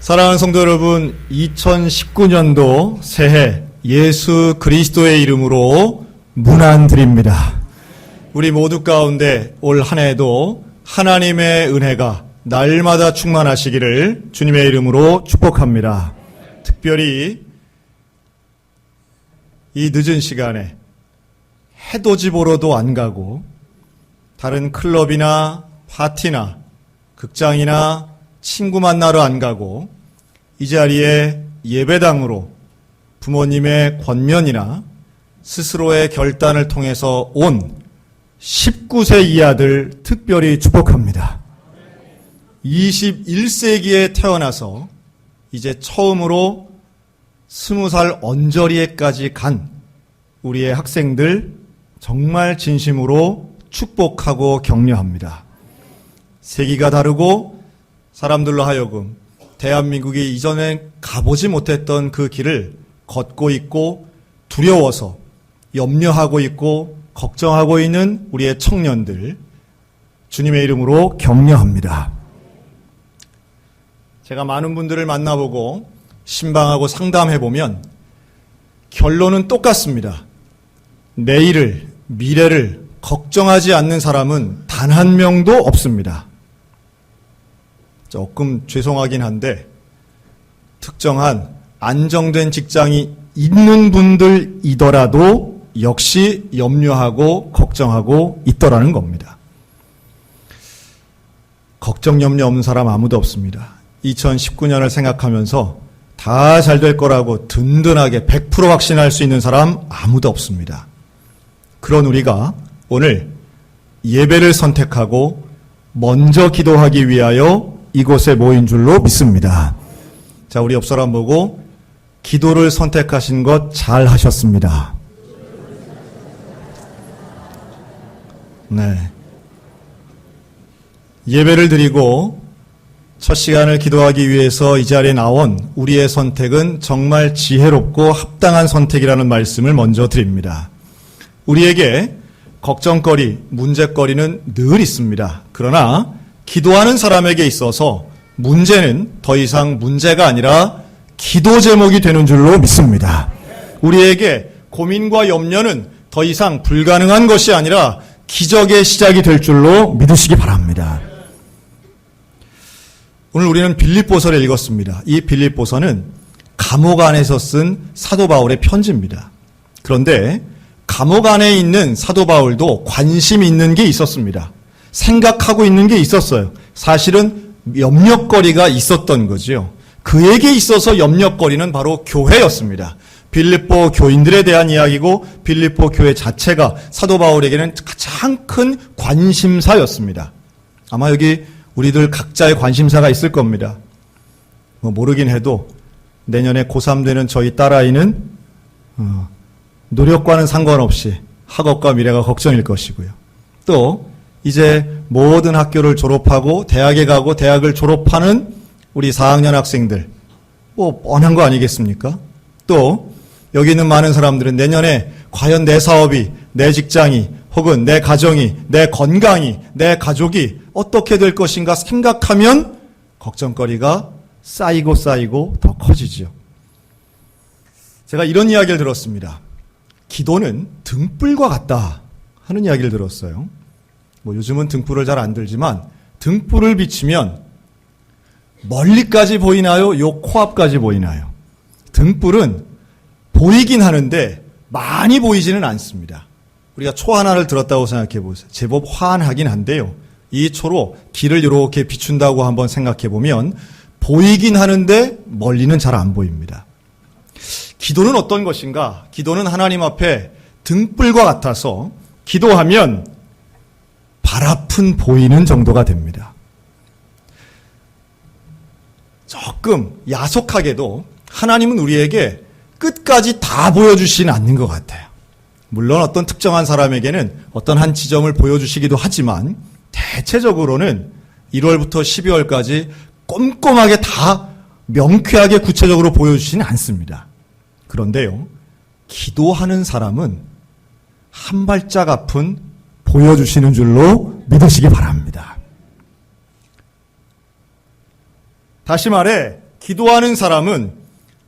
사랑하는 성도 여러분, 2019년도 새해 예수 그리스도의 이름으로 문안드립니다. 우리 모두 가운데 올 한 해도 하나님의 은혜가 날마다 충만하시기를 주님의 이름으로 축복합니다. 특별히 이 늦은 시간에 해돋이 보러도 안 가고 다른 클럽이나 파티나 극장이나 친구 만나러 안 가고 이 자리에 예배당으로 부모님의 권면이나 스스로의 결단을 통해서 온 19세 이하들 특별히 축복합니다. 21세기에 태어나서 이제 처음으로 20살 언저리에까지 간 우리의 학생들 정말 진심으로 축복하고 격려합니다. 세기가 다르고 사람들로 하여금 대한민국이 이전에 가보지 못했던 그 길을 걷고 있고 두려워서 염려하고 있고 걱정하고 있는 우리의 청년들 주님의 이름으로 격려합니다. 제가 많은 분들을 만나보고 신방하고 상담해보면 결론은 똑같습니다. 내일을, 미래를 걱정하지 않는 사람은 단 한 명도 없습니다. 조금 죄송하긴 한데 특정한 안정된 직장이 있는 분들이더라도 역시 염려하고 걱정하고 있더라는 겁니다. 걱정 염려 없는 사람 아무도 없습니다. 2019년을 생각하면서 다 잘 될 거라고 든든하게 100% 확신할 수 있는 사람 아무도 없습니다. 그런 우리가 오늘 예배를 선택하고 먼저 기도하기 위하여 이곳에 모인 줄로 믿습니다. 자, 우리 옆 사람 보고 기도를 선택하신 것 잘 하셨습니다. 네. 예배를 드리고 첫 시간을 기도하기 위해서 이 자리에 나온 우리의 선택은 정말 지혜롭고 합당한 선택이라는 말씀을 먼저 드립니다. 우리에게 걱정거리, 문제거리는 늘 있습니다. 그러나 기도하는 사람에게 있어서 문제는 더 이상 문제가 아니라 기도 제목이 되는 줄로 믿습니다. 우리에게 고민과 염려는 더 이상 불가능한 것이 아니라 기적의 시작이 될 줄로 믿으시기 바랍니다. 오늘 우리는 빌립보서를 읽었습니다. 이 빌립보서는 감옥 안에서 쓴 사도 바울의 편지입니다. 그런데 감옥 안에 있는 사도 바울도 관심 있는 게 있었습니다. 생각하고 있는 게 있었어요. 사실은 염려거리가 있었던 거죠. 그에게 있어서 염려거리는 바로 교회였습니다. 빌립보 교인들에 대한 이야기고 빌립보 교회 자체가 사도 바울에게는 가장 큰 관심사였습니다. 아마 여기 우리들 각자의 관심사가 있을 겁니다. 모르긴 해도 내년에 고3 되는 저희 딸아이는 노력과는 상관없이 학업과 미래가 걱정일 것이고요. 또 이제 모든 학교를 졸업하고 대학에 가고 대학을 졸업하는 우리 4학년 학생들 뻔한 거 아니겠습니까? 또 여기 있는 많은 사람들은 내년에 과연 내 사업이, 내 직장이, 혹은 내 가정이, 내 건강이, 내 가족이 어떻게 될 것인가 생각하면 걱정거리가 쌓이고 더 커지죠. 제가 이런 이야기를 들었습니다. 기도는 등불과 같다 하는 이야기를 들었어요. 요즘은 등불을 잘 안 들지만 등불을 비치면 멀리까지 보이나요? 요 코앞까지 보이나요? 등불은 보이긴 하는데 많이 보이지는 않습니다. 우리가 초 하나를 들었다고 생각해 보세요. 제법 환하긴 한데요. 이 초로 길을 이렇게 비춘다고 한번 생각해 보면 보이긴 하는데 멀리는 잘 안 보입니다. 기도는 어떤 것인가? 기도는 하나님 앞에 등불과 같아서 기도하면 발 앞은 보이는 정도가 됩니다. 조금 야속하게도 하나님은 우리에게 끝까지 다 보여주시지는 않는 것 같아요. 물론 어떤 특정한 사람에게는 어떤 한 지점을 보여주시기도 하지만 대체적으로는 1월부터 12월까지 꼼꼼하게 다 명쾌하게 구체적으로 보여주시지는 않습니다. 그런데요, 기도하는 사람은 한 발짝 앞은 보여주시는 줄로 믿으시기 바랍니다. 다시 말해 기도하는 사람은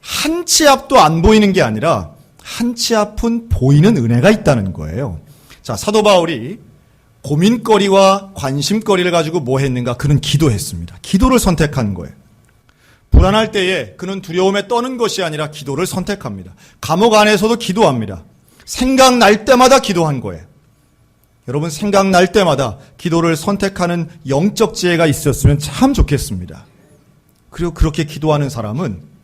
한 치 앞도 안 보이는 게 아니라 한 치 앞은 보이는 은혜가 있다는 거예요. 자, 사도 바울이 고민거리와 관심거리를 가지고 뭐 했는가? 그는 기도했습니다. 기도를 선택한 거예요. 불안할 때에 그는 두려움에 떠는 것이 아니라 기도를 선택합니다. 감옥 안에서도 기도합니다. 생각날 때마다 기도한 거예요. 여러분, 생각날 때마다 기도를 선택하는 영적 지혜가 있었으면 참 좋겠습니다. 그리고 그렇게 기도하는 사람은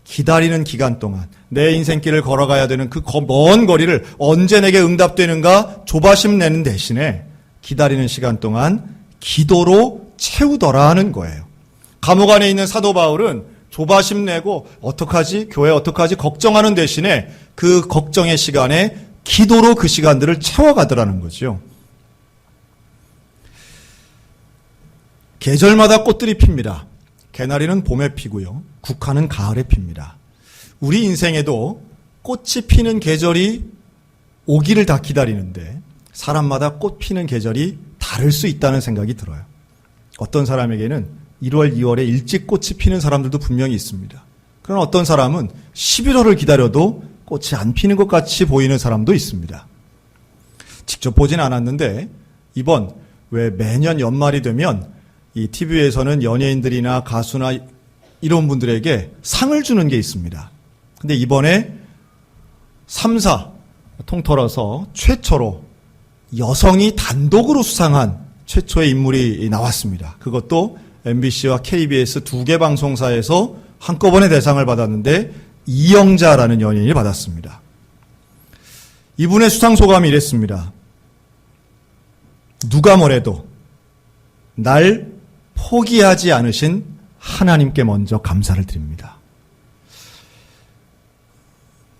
기다리는 기간 동안 내 인생길을 걸어가야 되는 그 먼 거리를 언제 내게 응답되는가 조바심 내는 대신에 기다리는 시간 동안 기도로 채우더라 하는 거예요. 감옥 안에 있는 사도 바울은 조바심 내고 어떡하지? 교회 어떡하지? 걱정하는 대신에 그 걱정의 시간에 기도로 그 시간들을 채워가더라는 거죠. 계절마다 꽃들이 핍니다. 개나리는 봄에 피고요. 국화는 가을에 핍니다. 우리 인생에도 꽃이 피는 계절이 오기를 다 기다리는데 사람마다 꽃 피는 계절이 다를 수 있다는 생각이 들어요. 어떤 사람에게는 1월, 2월에 일찍 꽃이 피는 사람들도 분명히 있습니다. 그러나 어떤 사람은 11월을 기다려도 꽃이 안 피는 것 같이 보이는 사람도 있습니다. 직접 보진 않았는데 이번 왜 매년 연말이 되면 이 TV에서는 연예인들이나 가수나 이런 분들에게 상을 주는 게 있습니다. 근데 이번에 3사 통틀어서 최초로 여성이 단독으로 수상한 최초의 인물이 나왔습니다. 그것도 MBC와 KBS 두 개 방송사에서 한꺼번에 대상을 받았는데 이영자라는 연예인이 받았습니다. 이분의 수상 소감이 이랬습니다. 누가 뭐래도 날 포기하지 않으신 하나님께 먼저 감사를 드립니다.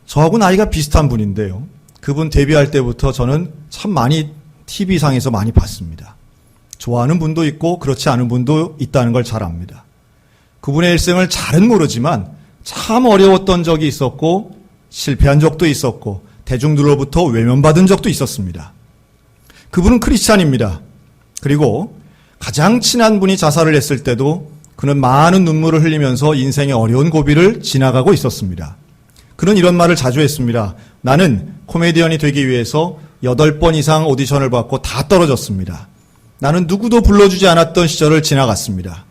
저하고 나이가 비슷한 분인데요. 그분 데뷔할 때부터 저는 참 많이 TV상에서 많이 봤습니다. 좋아하는 분도 있고 그렇지 않은 분도 있다는 걸 잘 압니다. 그분의 일생을 잘은 모르지만 참 어려웠던 적이 있었고 실패한 적도 있었고 대중들로부터 외면받은 적도 있었습니다. 그분은 크리스찬입니다. 그리고 가장 친한 분이 자살을 했을 때도 그는 많은 눈물을 흘리면서 인생의 어려운 고비를 지나가고 있었습니다. 그는 이런 말을 자주 했습니다. 나는 코미디언이 되기 위해서 8번 이상 오디션을 받고 다 떨어졌습니다. 나는 누구도 불러주지 않았던 시절을 지나갔습니다.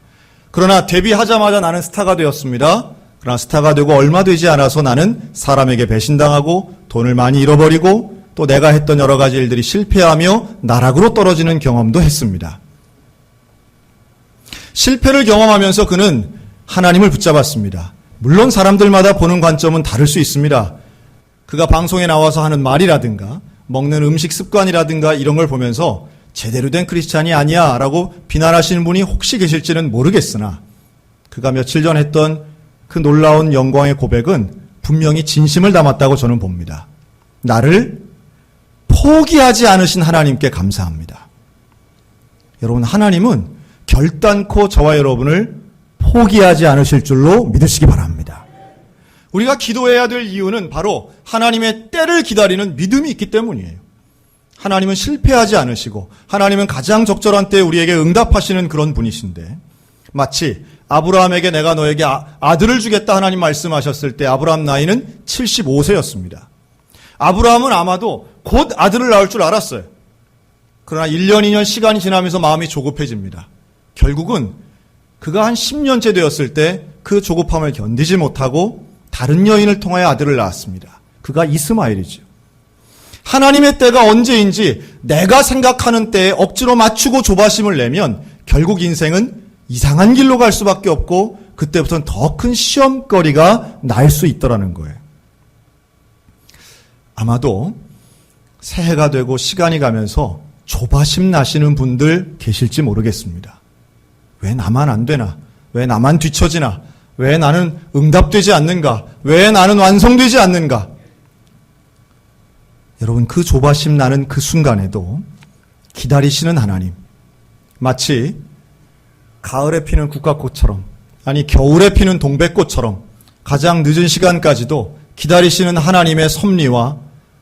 그러나 데뷔하자마자 나는 스타가 되었습니다. 그러나 스타가 되고 얼마 되지 않아서 나는 사람에게 배신당하고 돈을 많이 잃어버리고 또 내가 했던 여러 가지 일들이 실패하며 나락으로 떨어지는 경험도 했습니다. 실패를 경험하면서 그는 하나님을 붙잡았습니다. 물론 사람들마다 보는 관점은 다를 수 있습니다. 그가 방송에 나와서 하는 말이라든가 먹는 음식 습관이라든가 이런 걸 보면서 제대로 된 크리스찬이 아니야 라고 비난하시는 분이 혹시 계실지는 모르겠으나 그가 며칠 전 했던 그 놀라운 영광의 고백은 분명히 진심을 담았다고 저는 봅니다. 나를 포기하지 않으신 하나님께 감사합니다. 여러분, 하나님은 결단코 저와 여러분을 포기하지 않으실 줄로 믿으시기 바랍니다. 우리가 기도해야 될 이유는 바로 하나님의 때를 기다리는 믿음이 있기 때문이에요. 하나님은 실패하지 않으시고 하나님은 가장 적절한 때에 우리에게 응답하시는 그런 분이신데 마치 아브라함에게 내가 너에게 아들을 주겠다 하나님 말씀하셨을 때 아브라함 나이는 75세였습니다. 아브라함은 아마도 곧 아들을 낳을 줄 알았어요. 그러나 1년, 2년 시간이 지나면서 마음이 조급해집니다. 결국은 그가 한 10년째 되었을 때 그 조급함을 견디지 못하고 다른 여인을 통하여 아들을 낳았습니다. 그가 이스마엘이죠. 하나님의 때가 언제인지 내가 생각하는 때에 억지로 맞추고 조바심을 내면 결국 인생은 이상한 길로 갈 수밖에 없고 그때부터는 더 큰 시험거리가 날 수 있더라는 거예요. 아마도 새해가 되고 시간이 가면서 조바심 나시는 분들 계실지 모르겠습니다. 왜 나만 안 되나? 왜 나만 뒤처지나? 왜 나는 응답되지 않는가? 왜 나는 완성되지 않는가? 여러분, 그 조바심 나는 그 순간에도 기다리시는 하나님, 마치 가을에 피는 국화꽃처럼, 아니 겨울에 피는 동백꽃처럼 가장 늦은 시간까지도 기다리시는 하나님의 섭리와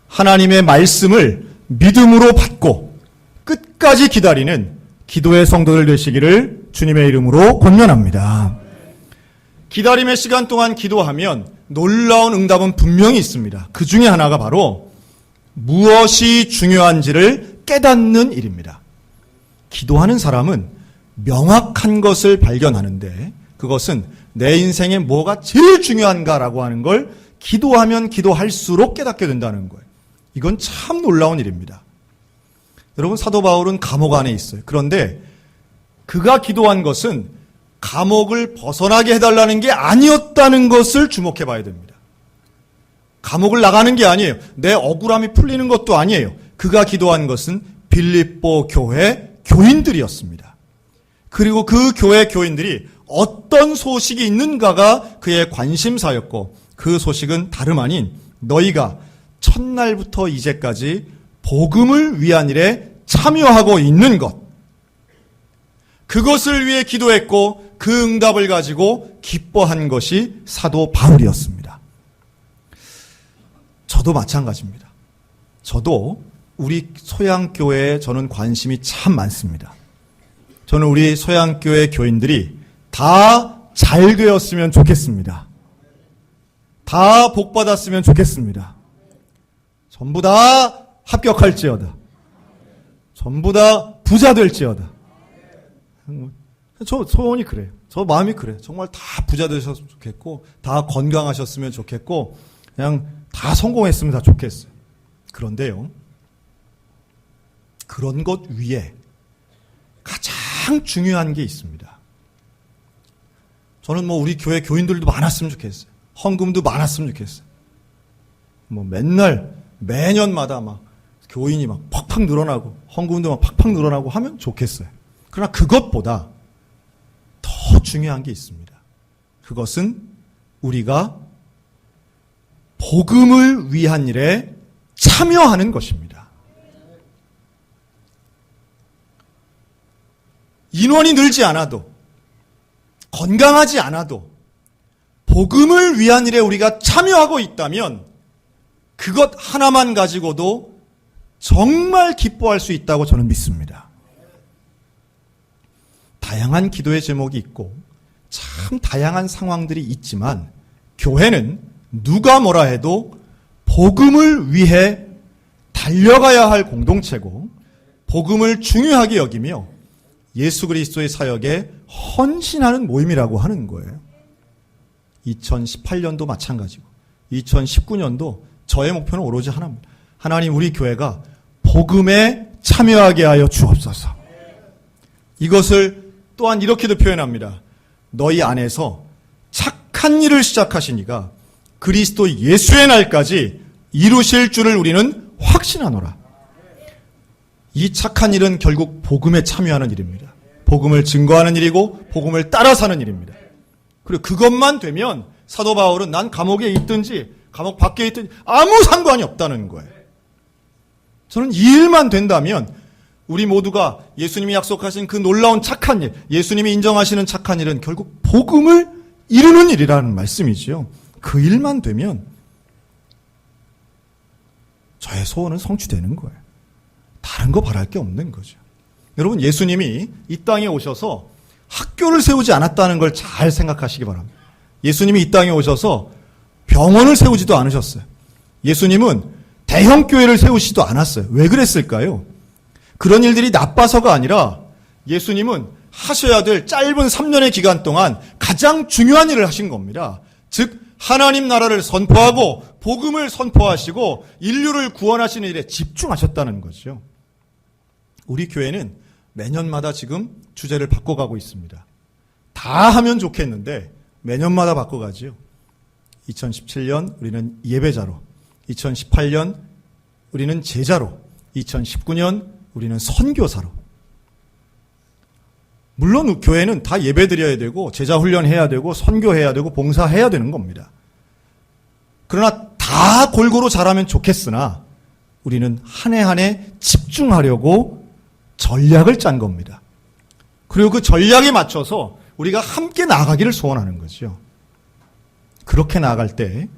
하나님의 말씀을 믿음으로 받고 끝까지 기다리는 기도의 성도들 되시기를 주님의 이름으로 권면합니다. 기다림의 시간 동안 기도하면 놀라운 응답은 분명히 있습니다. 그 중에 하나가 바로 무엇이 중요한지를 깨닫는 일입니다. 기도하는 사람은 명확한 것을 발견하는데 그것은 내 인생에 뭐가 제일 중요한가라고 하는 걸 기도하면 기도할수록 깨닫게 된다는 거예요. 이건 참 놀라운 일입니다. 여러분, 사도 바울은 감옥 안에 있어요. 그런데 그가 기도한 것은 감옥을 벗어나게 해달라는 게 아니었다는 것을 주목해 봐야 됩니다. 감옥을 나가는 게 아니에요. 내 억울함이 풀리는 것도 아니에요. 그가 기도한 것은 빌립보 교회 교인들이었습니다. 그리고 그 교회 교인들이 어떤 소식이 있는가가 그의 관심사였고 그 소식은 다름 아닌 너희가 첫날부터 이제까지 복음을 위한 일에 참여하고 있는 것, 그것을 위해 기도했고 그 응답을 가지고 기뻐한 것이 사도 바울이었습니다. 저도 마찬가지입니다. 저도 우리 소양교회에 저는 관심이 참 많습니다. 저는 우리 소양교회 교인들이 다 잘 되었으면 좋겠습니다. 다 복받았으면 좋겠습니다. 전부 다 합격할지어다. 전부 다 부자 될지어다. 저 소원이 그래요. 저 마음이 그래요. 정말 다 부자 되셨으면 좋겠고 다 건강하셨으면 좋겠고 그냥 다 성공했으면 다 좋겠어요. 그런데요, 그런 것 위에 가장 중요한 게 있습니다. 저는 우리 교회 교인들도 많았으면 좋겠어요. 헌금도 많았으면 좋겠어요. 맨날 매년마다 막 교인이 막 팍팍 늘어나고 헌금도 막 팍팍 늘어나고 하면 좋겠어요. 그러나 그것보다 더 중요한 게 있습니다. 그것은 우리가 복음을 위한 일에 참여하는 것입니다. 인원이 늘지 않아도 건강하지 않아도 복음을 위한 일에 우리가 참여하고 있다면 그것 하나만 가지고도 정말 기뻐할 수 있다고 저는 믿습니다. 다양한 기도의 제목이 있고 참 다양한 상황들이 있지만 교회는 누가 뭐라 해도 복음을 위해 달려가야 할 공동체고 복음을 중요하게 여기며 예수 그리스도의 사역에 헌신하는 모임이라고 하는 거예요. 2018년도 마찬가지고 2019년도 저의 목표는 오로지 하나입니다. 하나님, 우리 교회가 복음에 참여하게 하여 주옵소서. 이것을 또한 이렇게도 표현합니다. 너희 안에서 착한 일을 시작하신 이가 그리스도 예수의 날까지 이루실 줄을 우리는 확신하노라. 이 착한 일은 결국 복음에 참여하는 일입니다. 복음을 증거하는 일이고 복음을 따라 사는 일입니다. 그리고 그것만 되면 사도 바울은 난 감옥에 있든지 감옥 밖에 있든지 아무 상관이 없다는 거예요. 저는 이 일만 된다면 우리 모두가 예수님이 약속하신 그 놀라운 착한 일, 예수님이 인정하시는 착한 일은 결국 복음을 이루는 일이라는 말씀이지요. 그 일만 되면 저의 소원은 성취되는 거예요. 다른 거 바랄 게 없는 거죠. 여러분, 예수님이 이 땅에 오셔서 학교를 세우지 않았다는 걸 잘 생각하시기 바랍니다. 예수님이 이 땅에 오셔서 병원을 세우지도 않으셨어요. 예수님은 대형 교회를 세우시지도 않았어요. 왜 그랬을까요? 그런 일들이 나빠서가 아니라 예수님은 하셔야 될 짧은 3년의 기간 동안 가장 중요한 일을 하신 겁니다. 즉 하나님 나라를 선포하고 복음을 선포하시고 인류를 구원하시는 일에 집중하셨다는 거죠. 우리 교회는 매년마다 지금 주제를 바꿔가고 있습니다. 다 하면 좋겠는데 매년마다 바꿔가지요. 2017년 우리는 예배자로, 2018년 우리는 제자로, 2019년 우리는 선교사로. 물론 교회는 다 예배 드려야 되고 제자 훈련해야 되고 선교해야 되고 봉사해야 되는 겁니다. 그러나 다 골고루 잘하면 좋겠으나 우리는 한 해 한 해 집중하려고 전략을 짠 겁니다. 그리고 그 전략에 맞춰서 우리가 함께 나아가기를 소원하는 거죠. 그렇게 나아갈 때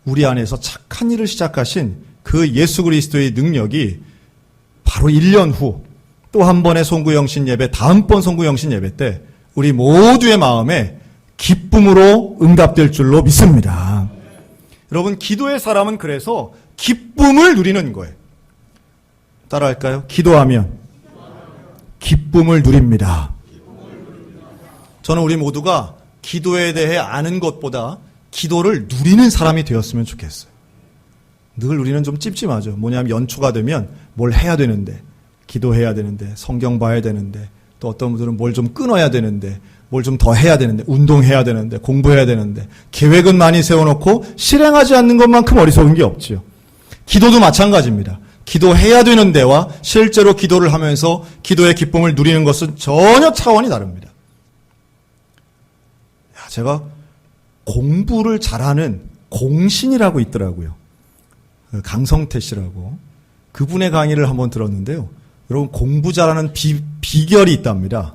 우리 안에서 착한 일을 시작하신 그 예수 그리스도의 능력이 바로 1년 후 또 한 번의 송구영신 예배, 다음번 송구영신 예배 때 우리 모두의 마음에 기쁨으로 응답될 줄로 믿습니다. 여러분, 기도의 사람은 그래서 기쁨을 누리는 거예요. 따라할까요? 기도하면 기쁨을 누립니다. 저는 우리 모두가 기도에 대해 아는 것보다 기도를 누리는 사람이 되었으면 좋겠어요. 늘 우리는 좀 찝찝하죠. 뭐냐면 연초가 되면 뭘 해야 되는데, 기도해야 되는데, 성경 봐야 되는데, 또 어떤 분들은 뭘 좀 끊어야 되는데, 뭘 좀 더 해야 되는데, 운동해야 되는데, 공부해야 되는데, 계획은 많이 세워놓고 실행하지 않는 것만큼 어리석은 게 없지요. 기도도 마찬가지입니다. 기도해야 되는 데와 실제로 기도를 하면서 기도의 기쁨을 누리는 것은 전혀 차원이 다릅니다. 제가 공부를 잘하는 공신이라고 있더라고요. 강성태 씨라고. 그분의 강의를 한번 들었는데요. 여러분, 공부 잘하는 비결이 있답니다.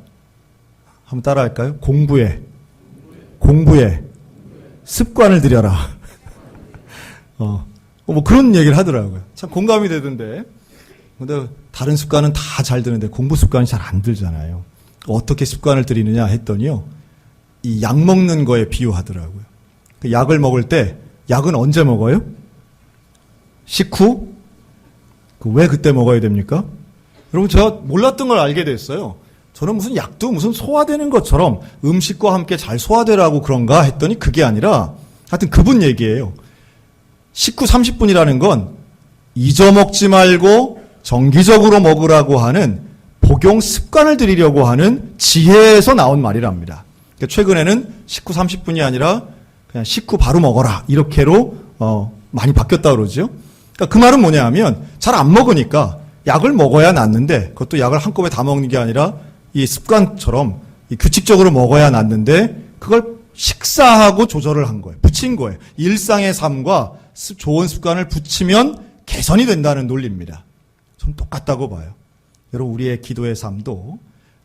한번 따라할까요? 공부에 습관을 들여라. 뭐 그런 얘기를 하더라고요. 참 공감이 되던데. 근데 다른 습관은 다 잘 드는데 공부 습관이 잘 안 들잖아요. 어떻게 습관을 들이느냐 했더니요. 이 약 먹는 거에 비유하더라고요. 그 약을 먹을 때 약은 언제 먹어요? 식후? 왜 그때 먹어야 됩니까? 여러분, 제가 몰랐던 걸 알게 됐어요. 저는 무슨 약도 무슨 소화되는 것처럼 음식과 함께 잘 소화되라고 그런가 했더니 그게 아니라 하여튼 그분 얘기예요. 식후 30분이라는 건 잊어먹지 말고 정기적으로 먹으라고 하는 복용 습관을 들이려고 하는 지혜에서 나온 말이랍니다. 그러니까 최근에는 식후 30분이 아니라 그냥 식후 바로 먹어라 이렇게로 많이 바뀌었다고 그러죠. 그러니까 그 말은 뭐냐 하면 잘 안 먹으니까 약을 먹어야 낫는데 그것도 약을 한꺼번에 다 먹는 게 아니라 이 습관처럼 이 규칙적으로 먹어야 낫는데 그걸 식사하고 조절을 한 거예요. 붙인 거예요. 일상의 삶과 좋은 습관을 붙이면 개선이 된다는 논리입니다. 전 똑같다고 봐요. 여러분, 우리의 기도의 삶도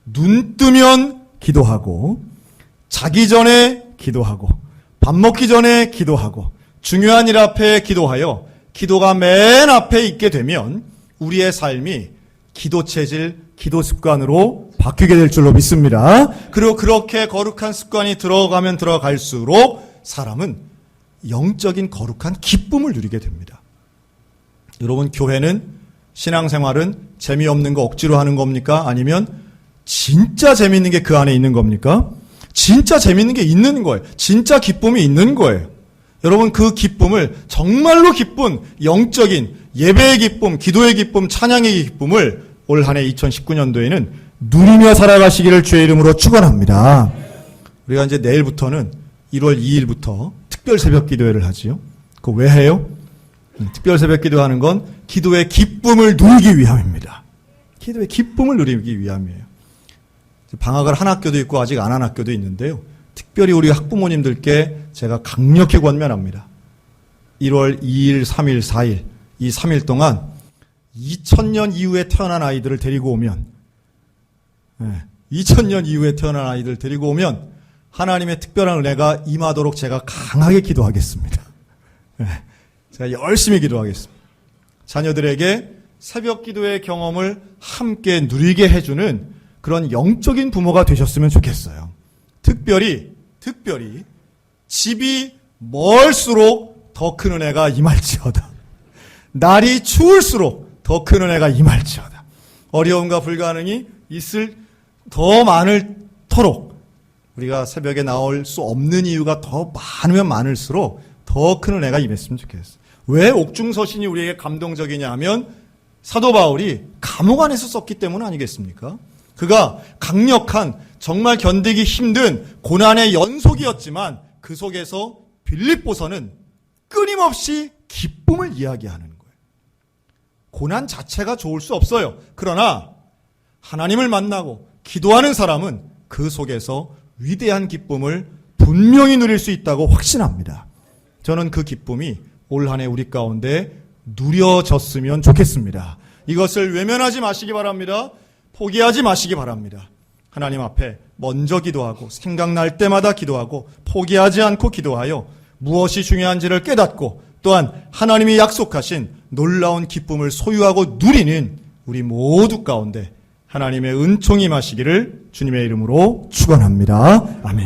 눈 뜨면 기도하고 자기 전에 기도하고 밥 먹기 전에 기도하고 중요한 일 앞에 기도하여 기도가 맨 앞에 있게 되면 우리의 삶이 기도 체질, 기도 습관으로 바뀌게 될 줄로 믿습니다. 그리고 그렇게 거룩한 습관이 들어가면 들어갈수록 사람은 영적인 거룩한 기쁨을 누리게 됩니다. 여러분, 교회는, 신앙생활은 재미없는 거 억지로 하는 겁니까? 아니면 진짜 재미있는 게 그 안에 있는 겁니까? 진짜 재미있는 게 있는 거예요. 진짜 기쁨이 있는 거예요. 여러분, 그 기쁨을, 정말로 기쁜 영적인 예배의 기쁨, 기도의 기쁨, 찬양의 기쁨을 올 한 해 2019년도에는 누리며 살아가시기를 주의 이름으로 축원합니다. 우리가 이제 내일부터는 1월 2일부터 특별 새벽 기도회를 하지요. 그거 왜 해요? 특별 새벽 기도하는 건 기도의 기쁨을 누리기 위함입니다. 기도의 기쁨을 누리기 위함이에요. 방학을 한 학교도 있고 아직 안 한 학교도 있는데요. 특별히 우리 학부모님들께 제가 강력히 권면합니다. 1월 2일, 3일, 4일 이 3일 동안 2000년 이후에 태어난 아이들을 데리고 오면 2000년 이후에 태어난 아이들을 데리고 오면 하나님의 특별한 은혜가 임하도록 제가 강하게 기도하겠습니다. 제가 열심히 기도하겠습니다. 자녀들에게 새벽 기도의 경험을 함께 누리게 해주는 그런 영적인 부모가 되셨으면 좋겠어요. 특별히 집이 멀수록 더 큰 은혜가 임할지어다. 날이 추울수록 더 큰 은혜가 임할지어다. 어려움과 불가능이 있을 더 많을토록 우리가 새벽에 나올 수 없는 이유가 더 많으면 많을수록 더 큰 은혜가 임했으면 좋겠어요. 왜 옥중서신이 우리에게 감동적이냐 하면 사도 바울이 감옥 안에서 썼기 때문 아니겠습니까? 그가 강력한 정말 견디기 힘든 고난의 연속이었지만 그 속에서 빌립보서는 끊임없이 기쁨을 이야기하는 거예요. 고난 자체가 좋을 수 없어요. 그러나 하나님을 만나고 기도하는 사람은 그 속에서 위대한 기쁨을 분명히 누릴 수 있다고 확신합니다. 저는 그 기쁨이 올 한 해 우리 가운데 누려졌으면 좋겠습니다. 이것을 외면하지 마시기 바랍니다. 포기하지 마시기 바랍니다. 하나님 앞에 먼저 기도하고 생각날 때마다 기도하고 포기하지 않고 기도하여 무엇이 중요한지를 깨닫고 또한 하나님이 약속하신 놀라운 기쁨을 소유하고 누리는 우리 모두 가운데 하나님의 은총이 임하시기를 주님의 이름으로 축원합니다. 아멘.